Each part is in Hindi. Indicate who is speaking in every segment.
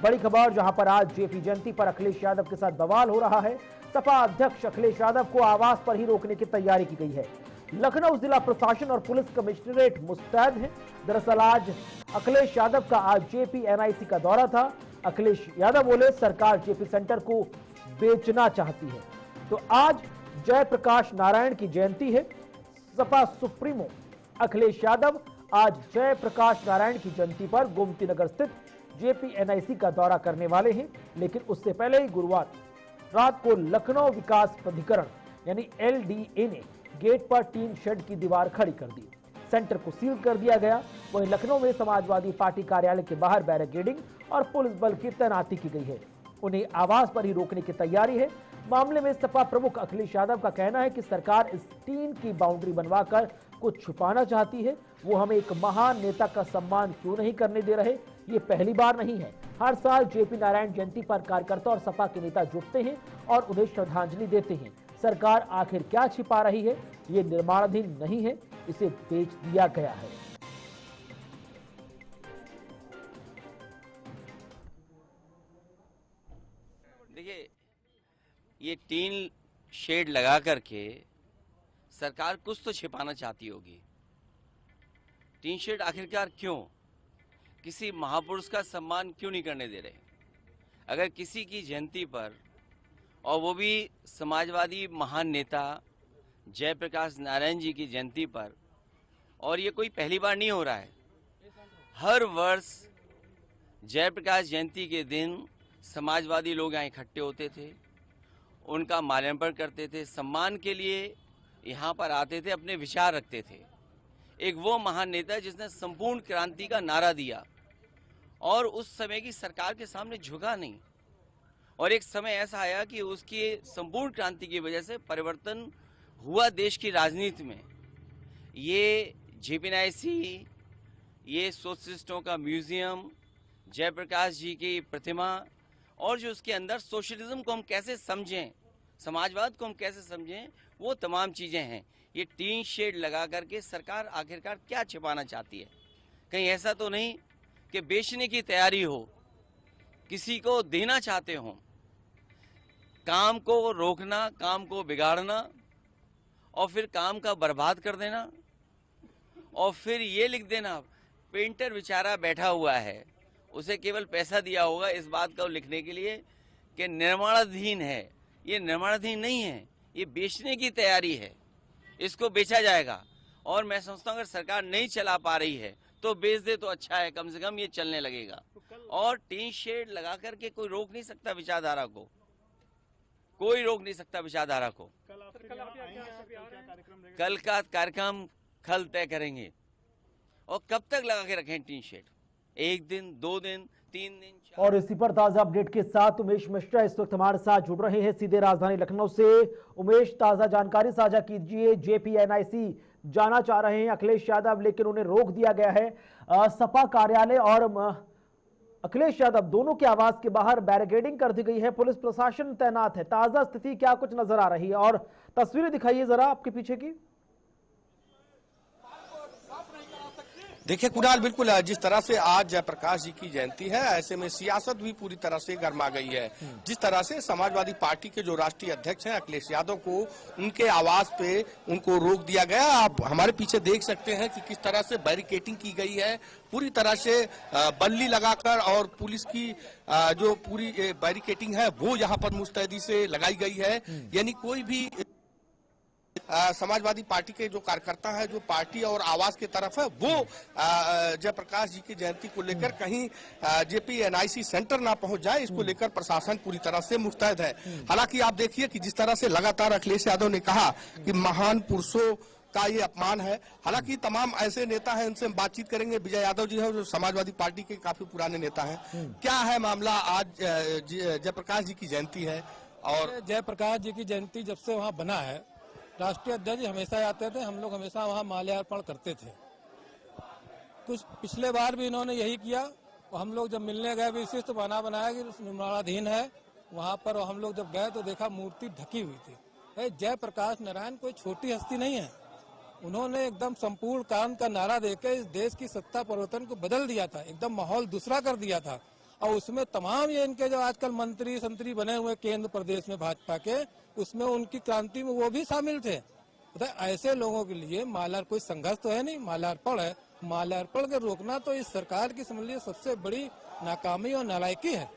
Speaker 1: बड़ी खबर जहां पर आज जेपी जयंती पर अखिलेश यादव के साथ बवाल हो रहा है। सपा अध्यक्ष अखिलेश यादव को आवास पर ही रोकने की तैयारी की गई है। लखनऊ जिला प्रशासन और पुलिस कमिश्नरेट मुस्तैद है। दरअसल आज अखिलेश यादव का आज जेपी एनआईसी का दौरा था। अखिलेश यादव बोले सरकार जेपी सेंटर को बेचना चाहती है। तो आज जयप्रकाश नारायण की जयंती है। सपा सुप्रीमो अखिलेश यादव आज जयप्रकाश नारायण की जयंती पर गोमती नगर स्थित जेपी एनआईसी का दौरा करने वाले हैं। लेकिन उससे पहले ही गुरुवार रात को लखनऊ विकास प्राधिकरण यानी एलडीए ने गेट पर टीन शेड की दीवार खड़ी कर दी। सेंटर को सील कर दिया गया। वहीं लखनऊ में समाजवादी पार्टी कार्यालय के बाहर बैरिकेडिंग और पुलिस बल की तैनाती की गई है। उन्हें आवास पर ही रोकने की तैयारी है। मामले में सपा प्रमुख अखिलेश यादव का कहना है कि सरकार इस टीन की बाउंड्री बनवाकर कुछ छुपाना चाहती है। वो हमें एक महान नेता का सम्मान क्यों नहीं करने दे रहे। ये पहली बार नहीं है। हर साल जेपी नारायण जयंती पर कार्यकर्ता और सपा के नेता जुटते हैं और उन्हें श्रद्धांजलि देते हैं। सरकार आखिर क्या छिपा रही है। ये निर्माणाधीन नहीं है, इसे बेच दिया गया है।
Speaker 2: देखिए, ये टीन शेड लगा करके सरकार कुछ तो छिपाना चाहती होगी। टीन शेड आखिरकार क्यों? किसी महापुरुष का सम्मान क्यों नहीं करने दे रहे? अगर किसी की जयंती पर, और वो भी समाजवादी महान नेता जयप्रकाश नारायण जी की जयंती पर, और ये कोई पहली बार नहीं हो रहा है। हर वर्ष जयप्रकाश जयंती के दिन समाजवादी लोग यहाँ इकट्ठे होते थे, उनका माल्यार्पण करते थे, सम्मान के लिए यहाँ पर आते थे, अपने विचार रखते थे। एक वो महान नेता जिसने संपूर्ण क्रांति का नारा दिया और उस समय की सरकार के सामने झुका नहीं। और एक समय ऐसा आया कि उसकी संपूर्ण क्रांति की वजह से परिवर्तन हुआ देश की राजनीति में। ये जेपीएनआईसी, ये सोशलिस्टों का म्यूजियम, जयप्रकाश जी की प्रतिमा, और जो उसके अंदर सोशलिज्म को हम कैसे समझें, समाजवाद को हम कैसे समझें, वो तमाम चीजें हैं। ये टीन शेड लगा करके सरकार आखिरकार क्या छिपाना चाहती है? कहीं ऐसा तो नहीं कि बेचने की तैयारी हो, किसी को देना चाहते हो? काम को रोकना, काम को बिगाड़ना और फिर काम का बर्बाद कर देना, और फिर ये लिख देना पेंटर बेचारा बैठा हुआ है, उसे केवल पैसा दिया होगा इस बात को लिखने के लिए कि निर्माणाधीन है। ये निर्माणाधीन नहीं है, ये बेचने की तैयारी है। इसको बेचा जाएगा। और मैं समझता हूँ अगर सरकार नहीं चला पा रही है तो बेच दे तो अच्छा है, कम से कम ये चलने लगेगा। और टीन शेड लगा करके कोई रोक नहीं सकता विचारधारा को, कोई रोक नहीं सकता विचारधारा को। कल का कार्यक्रम कल तय करेंगे। और कब तक लगा के रखें टीन शेड? 1 दिन, 2 दिन, 3 दिन, 4।
Speaker 1: और इसी पर ताजा अपडेट के साथ उमेश मिश्रा इस वक्त हमारे साथ जुड़ रहे हैं सीधे राजधानी लखनऊ से। उमेश, ताजा जानकारी साझा कीजिए। जेपी एनआईसी जाना चाह रहे हैं अखिलेश यादव, लेकिन उन्हें रोक दिया गया है। सपा कार्यालय और अखिलेश यादव दोनों के आवास के बाहर बैरिकेडिंग कर दी गई है, पुलिस प्रशासन तैनात है। ताजा स्थिति क्या कुछ नजर आ रही है और तस्वीरें दिखाइए जरा आपके पीछे की।
Speaker 3: देखिए कुणाल, बिल्कुल जिस तरह से आज जयप्रकाश जी की जयंती है, ऐसे में सियासत भी पूरी तरह से गर्मा गई है। जिस तरह से समाजवादी पार्टी के जो राष्ट्रीय अध्यक्ष हैं अखिलेश यादव को उनके आवास पे उनको रोक दिया गया। आप हमारे पीछे देख सकते हैं कि किस तरह से बैरिकेडिंग की गई है, पूरी तरह से बल्ली लगाकर, और पुलिस की जो पूरी बैरिकेडिंग है वो यहाँ पर मुस्तैदी से लगाई गई है। यानी कोई भी समाजवादी पार्टी के जो कार्यकर्ता है, जो पार्टी और आवास की तरफ है, वो जयप्रकाश जी की जयंती को लेकर कहीं जेपी एनआईसी सेंटर ना पहुंच जाए, इसको लेकर प्रशासन पूरी तरह से मुस्तैद है। हालांकि आप देखिए कि जिस तरह से लगातार अखिलेश यादव ने कहा कि महान पुरुषों का ये अपमान है। हालांकि तमाम ऐसे नेता हैं, उनसे हम बातचीत करेंगे। विजय यादव जी हैं जो समाजवादी पार्टी के काफी पुराने नेता हैं। क्या है मामला? आज जयप्रकाश जी की जयंती है और
Speaker 4: जयप्रकाश जी की जयंती जब से वहाँ बना है, राष्ट्रीय अध्यक्ष हमेशा आते थे, हम लोग हमेशा वहाँ माल्यार्पण करते थे। कुछ पिछले बार भी इन्होंने यही किया। और हम लोग जब मिलने गए विशिष्ट बनाया कि निर्माणाधीन है, वहाँ पर हम लोग जब गए तो देखा मूर्ति ढकी हुई थी। जयप्रकाश नारायण कोई छोटी हस्ती नहीं है। उन्होंने एकदम संपूर्ण काम का नारा देकर इस देश की सत्ता परिवर्तन को बदल दिया था, एकदम माहौल दूसरा कर दिया था। और उसमें तमाम ये इनके जो आजकल मंत्री संतरी बने हुए केंद्र प्रदेश में भाजपा के, उसमें उनकी क्रांति में वो भी शामिल थे। तो ऐसे लोगों के लिए माल्यार्पण कोई संघर्ष तो है नहीं, माल्यार्पण है। माल्यार्पण के रोकना तो इस सरकार की समझ लीजिए सबसे बड़ी नाकामी और नालायकी है।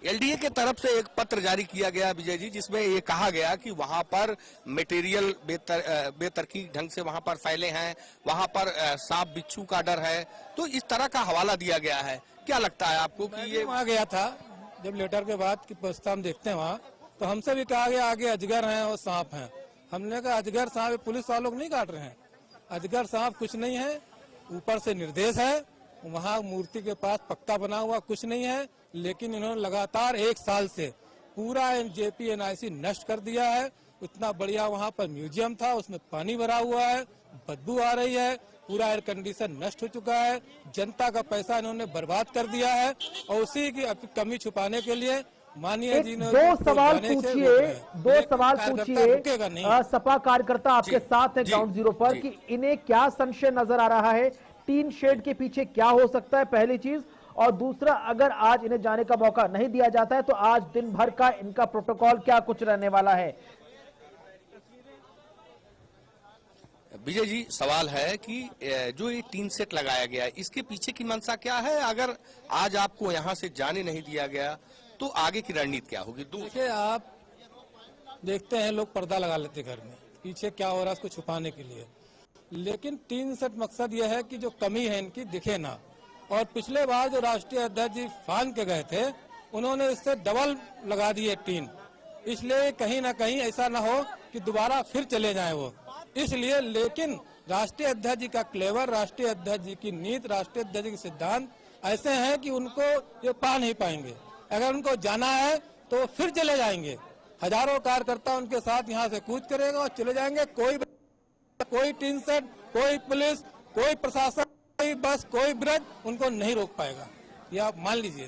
Speaker 3: एलडीए के तरफ से एक पत्र जारी किया गया विजय जी, जिसमें ये कहा गया कि वहां पर मटेरियल बेतरकीब ढंग से वहां पर फैले हैं, वहां पर सांप बिच्छू का डर है, तो इस तरह का हवाला दिया गया है। क्या लगता है आपको कि ये
Speaker 4: वहाँ गया था जब लेटर के बाद की व्यवस्था हम देखते हैं वहाँ, तो हमसे भी कहा गया आगे अजगर हैं और सांप हैं। हमने कहा अजगर सांप पुलिस वालों को नहीं काट रहे हैं, अजगर सांप कुछ नहीं है, ऊपर से निर्देश है, वहाँ मूर्ति के पास पक्का बना हुआ कुछ नहीं है। लेकिन इन्होंने लगातार 1 साल से पूरा जेपी एनआईसी नष्ट कर दिया है। इतना बढ़िया वहाँ पर म्यूजियम था, उसमें पानी भरा हुआ है, बदबू आ रही है, पूरा एयर कंडीशन नष्ट हो चुका है, जनता का पैसा इन्होंने बर्बाद कर दिया है। और उसी की कमी छुपाने के लिए माननीय जी ने
Speaker 1: दो सवाल पूछिए सपा कार्यकर्ता आपके साथ है ग्राउंड जीरो पर कि इन्हें क्या संशय नजर आ रहा है, टीन शेड के पीछे क्या हो सकता है, पहली चीज। और दूसरा, अगर आज इन्हें जाने का मौका नहीं दिया जाता है तो आज दिन भर का इनका प्रोटोकॉल क्या कुछ रहने वाला है।
Speaker 3: विजय जी, सवाल है कि जो ये टीन सेट लगाया गया है, इसके पीछे की मंशा क्या है? अगर आज आपको यहाँ से जाने नहीं दिया गया तो आगे की रणनीति क्या होगी?
Speaker 4: देखिए, आप देखते हैं लोग पर्दा लगा लेते घर में, पीछे क्या हो रहा है उसको छुपाने के लिए। लेकिन टीन सेट मकसद यह है कि जो कमी है इनकी दिखे ना। और पिछले बार जो राष्ट्रीय अध्यक्ष जी फान के गए थे, उन्होंने इससे डबल लगा दिए टीन, इसलिए कहीं ना कहीं ऐसा ना हो कि दोबारा फिर चले जाएं वो, इसलिए। लेकिन राष्ट्रीय अध्यक्ष जी का क्लेवर, राष्ट्रीय अध्यक्ष जी की नीति, राष्ट्रीय अध्यक्ष जी के सिद्धांत ऐसे हैं कि उनको ये पा नहीं पाएंगे। अगर उनको जाना है तो फिर चले जाएंगे, हजारों कार्यकर्ता उनके साथ यहाँ से कूच करेगा और चले जाएंगे। कोई टीन सेट, कोई पुलिस, कोई प्रशासन, कोई बस, कोई ब्रिज उनको नहीं रोक पाएगा, ये आप मान लीजिए।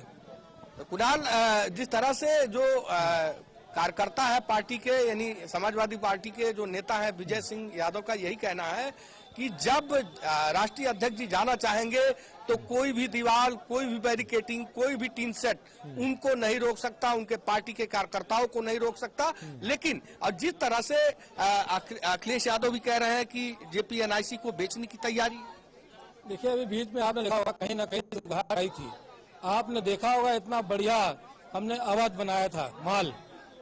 Speaker 3: तो कुणाल, जिस तरह से जो कार्यकर्ता है पार्टी के, यानी समाजवादी पार्टी के जो नेता है विजय सिंह यादव का यही कहना है कि जब राष्ट्रीय अध्यक्ष जी जाना चाहेंगे तो कोई भी दीवार, कोई भी बैरिकेटिंग, कोई भी टीन सेट उनको नहीं रोक सकता, उनके पार्टी के कार्यकर्ताओं को नहीं रोक सकता। लेकिन और जिस तरह से अखिलेश यादव भी कह रहे हैं कि जेपी एनआईसी को बेचने की तैयारी।
Speaker 4: देखिए, अभी बीच में आपने देखा होगा कहीं ना कहीं उधार आई थी, आपने देखा होगा इतना बढ़िया हमने अवध बनाया था माल,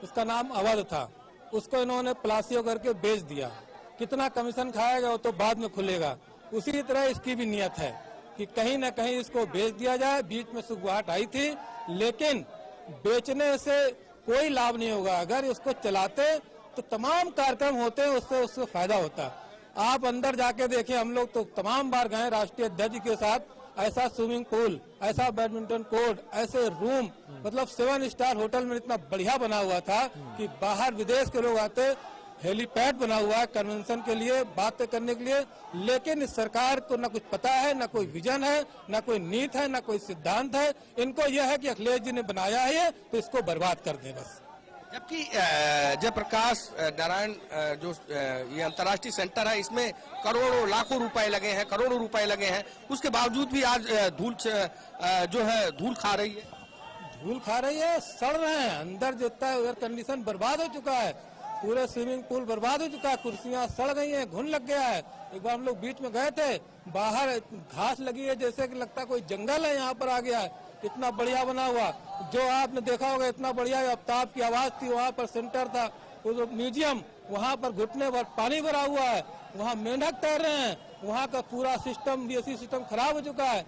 Speaker 4: उसका नाम अवध था, उसको इन्होंने प्लासियो करके बेच दिया। कितना कमीशन खाएगा वो तो बाद में खुलेगा। उसी तरह इसकी भी नियत है कि कहीं न कहीं इसको बेच दिया जाए। बीच में सुगवाहट आई थी, लेकिन बेचने से कोई लाभ नहीं होगा। अगर इसको चलाते तो तमाम कार्यक्रम होते हैं, उससे फायदा होता। आप अंदर जाके देखें, हम लोग तो तमाम बार गए राष्ट्रीय अध्यक्ष के साथ। ऐसा स्विमिंग पूल, ऐसा बैडमिंटन कोर्ट, ऐसे रूम, मतलब 7 स्टार होटल में इतना बढ़िया बना हुआ था कि बाहर विदेश के लोग आते। हेलीपैड बना हुआ है कन्वेंशन के लिए, बातें करने के लिए। लेकिन इस सरकार को न कुछ पता है, न कोई विजन है, न कोई नीति है, न कोई सिद्धांत है। इनको यह है कि अखिलेश जी ने बनाया है तो इसको बर्बाद कर दें बस।
Speaker 3: जबकि जयप्रकाश नारायण जो ये अंतर्राष्ट्रीय सेंटर है, इसमें करोड़ों लाखों रुपए लगे हैं, करोड़ों रुपए लगे हैं, उसके बावजूद भी आज धूल जो है धूल खा रही है।
Speaker 4: धूल खा रही है, सड़ रहे हैं अंदर। जितना एयर कंडीशन बर्बाद हो चुका है, पूरे स्विमिंग पूल बर्बाद हो चुका है, कुर्सियां सड़ गई हैं, घुन लग गया है। एक बार हम लोग बीच में गए थे, बाहर घास लगी है जैसे कि लगता कोई जंगल है यहाँ पर आ गया है, इतना बढ़िया बना हुआ। जो आपने देखा होगा इतना बढ़िया आफ्ताब की आवाज थी, वहाँ पर सेंटर था, वो म्यूजियम, वहाँ पर घुटने पर पानी भरा हुआ है, वहाँ मेंढक तैर रहे हैं, वहाँ का पूरा सिस्टम, बीएससी सिस्टम खराब हो चुका है,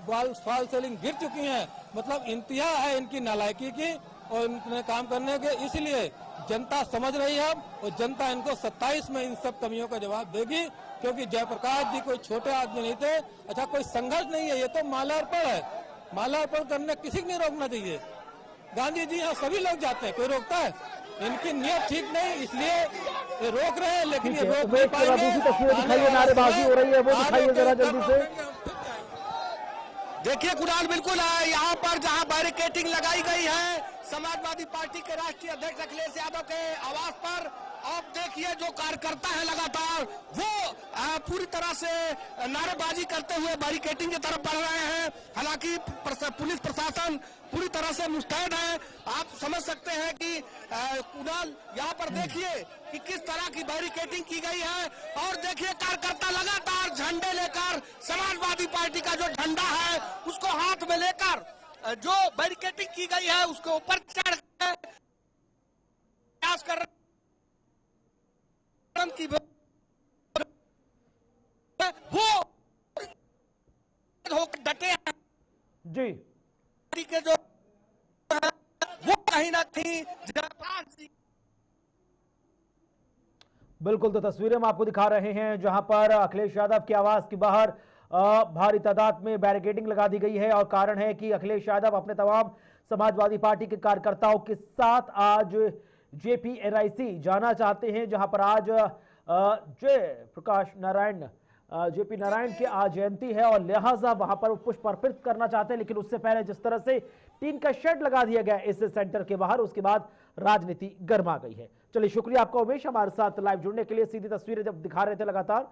Speaker 4: फॉल सेलिंग गिर चुकी है। मतलब इंतहा है इनकी नालायकी की और इनके काम करने के। इसलिए जनता समझ रही है और जनता इनको 27 में इन सब कमियों का जवाब देगी, क्योंकि जयप्रकाश जी कोई छोटे आदमी नहीं थे। अच्छा, कोई संघर्ष नहीं है, ये तो माल्यार्पण है। माल्यार्पण करने किसी को नहीं रोकना चाहिए। गांधी जी यहाँ सभी लोग जाते हैं, कोई रोकता है? इनकी नियत ठीक नहीं, इसलिए ये रोक रहे हैं। लेकिन ये रोक नहीं पाएंगे।
Speaker 1: दिखाइए, नारेबाजी हो रही है, वो दिखाइए जरा जल्दी से।
Speaker 3: देखिए कुणाल, बिल्कुल है यहाँ पर जहाँ बैरिकेटिंग लगाई गई है समाजवादी पार्टी के राष्ट्रीय अध्यक्ष अखिलेश यादव के आवास पर, अब देखिए जो कार्यकर्ता है लगातार वो पूरी तरह से नारेबाजी करते हुए बैरिकेडिंग की तरफ बढ़ रहे हैं। हालांकि पुलिस प्रशासन पूरी तरह से मुस्तैद है। आप समझ सकते हैं कि कुणाल यहाँ पर देखिए कि किस तरह की बैरिकेडिंग की गई है और देखिए कार्यकर्ता लगातार झंडे लेकर समाजवादी पार्टी का जो झंडा है उसको हाथ में लेकर जो बैरिकेडिंग की गई है उसके ऊपर चढ़ प्रयास कर रहे की वो डटे हैं
Speaker 1: जी
Speaker 3: के जो वो कहीं ना कहीं
Speaker 1: बिल्कुल। तो तस्वीरें हम आपको दिखा रहे हैं जहां पर अखिलेश यादव के आवास के बाहर भारी तादाद में बैरिकेडिंग लगा दी गई है और कारण है कि अखिलेश यादव अपने तमाम समाजवादी पार्टी के कार्यकर्ताओं के साथ आज JPNIC जाना चाहते हैं, जहां पर आज JP नारायण की आज जयंती है और लिहाजा वहां पर पुष्प अर्पित करना चाहते हैं। लेकिन उससे पहले जिस तरह से टीन का शेड लगा दिया गया इस सेंटर के बाहर, उसके बाद राजनीति गर्मा गई है। चलिए शुक्रिया आपका उमेश, हमारे साथ लाइव जुड़ने के लिए। सीधी तस्वीरें जब दिखा रहे थे लगातार